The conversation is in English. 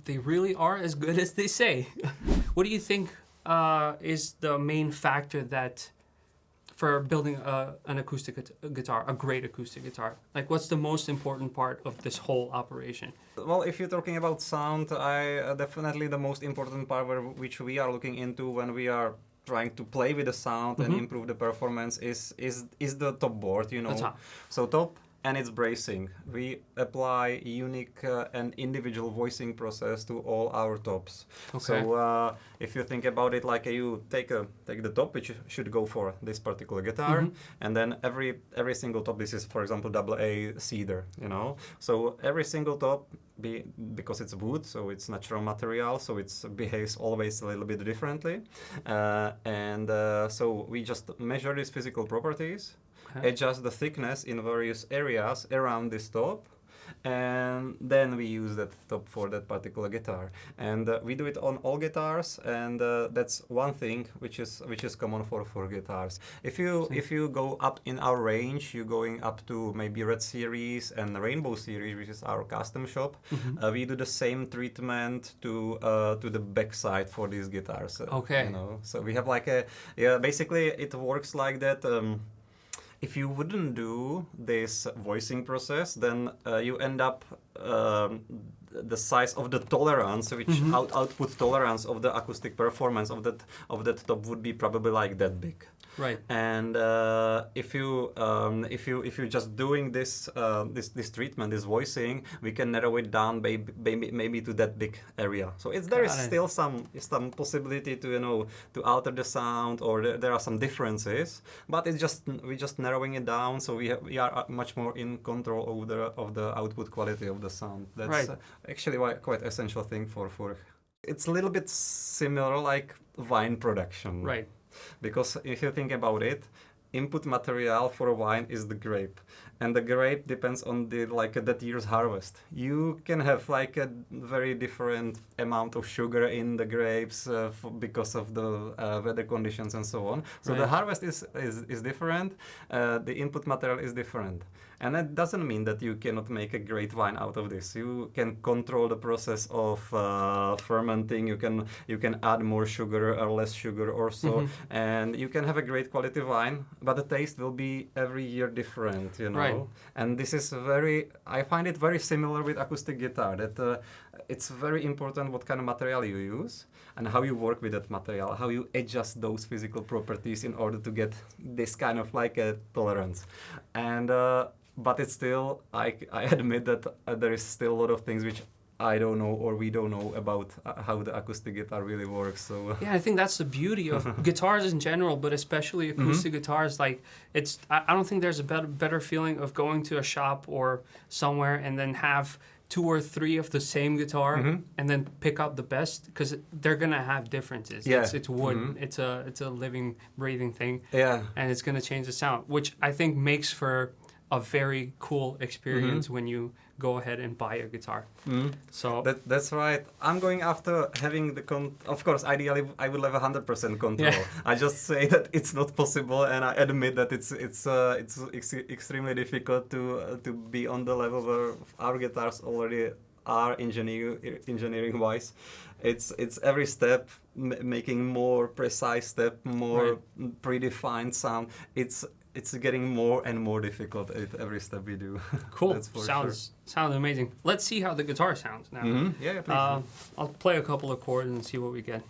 They really are as good as they say. What do you think is the main factor that for building an acoustic guitar, a great acoustic guitar? Like, what's the most important part of this whole operation? Well, if you're talking about sound, definitely the most important part which we are looking into when we are trying to play with the sound and improve the performance is the top board, you know. The top. So top. And it's bracing. We apply unique and individual voicing process to all our tops. Okay. So if you think about it, like you take the top, which should go for this particular guitar, and then every single top. This is, for example, AA cedar. You know, so every single top, because it's wood, so it's natural material, so it behaves always a little bit differently, so we just measure these physical properties. Okay. Adjust the thickness in various areas around this top, and then we use that top for that particular guitar. And we do it on all guitars, and that's one thing which is common for guitars. If you go up in our range, you're going up to maybe Red Series and Rainbow Series, which is our custom shop. We do the same treatment to the backside for these guitars. Okay. You know, so we have like basically it works like that. If you wouldn't do this voicing process, then you end up the size of the tolerance, which output tolerance of the acoustic performance of that top would be probably like that big. Right. And if you're just doing this treatment, this voicing, we can narrow it down maybe to that big area. So there is still some possibility to to alter the sound, or there are some differences, but we're just narrowing it down, so we are much more in control of the output quality of the sound. That's actually quite essential thing for. It's a little bit similar like wine production. Right. Because if you think about it, input material for a wine is the grape, and the grape depends on that year's harvest. You can have like a very different amount of sugar in the grapes because of the weather conditions and so on. So the harvest is different, the input material is different. And that doesn't mean that you cannot make a great wine out of this. You can control the process of fermenting. You can add more sugar or less sugar or so, and you can have a great quality wine. But the taste will be every year different, you know. Right. And this is I find it very similar with acoustic guitar. That it's very important what kind of material you use and how you work with that material, how you adjust those physical properties in order to get this kind of like a tolerance. And but it's still, I admit that there is still a lot of things which I don't know, or we don't know about how the acoustic guitar really works. So yeah, I think that's the beauty of guitars in general, but especially acoustic guitars. Like I don't think there's a better feeling of going to a shop or somewhere and then have 2 or 3 of the same guitar and then pick up the best, because they're gonna have differences. Yeah. It's wood. It's a living, breathing thing. Yeah. And it's gonna change the sound, which I think makes for a very cool experience when you go ahead and buy a guitar. So that's right. I'm going after having of course, ideally, I would have 100% control. Yeah. I just say that it's not possible, and I admit that it's extremely difficult to be on the level where our guitars already are engineering wise. It's every step making more precise step, more predefined sound. It's getting more and more difficult at every step we do. Cool. That's for sounds amazing. Let's see how the guitar sounds now. Yeah, please. I'll play a couple of chords and see what we get.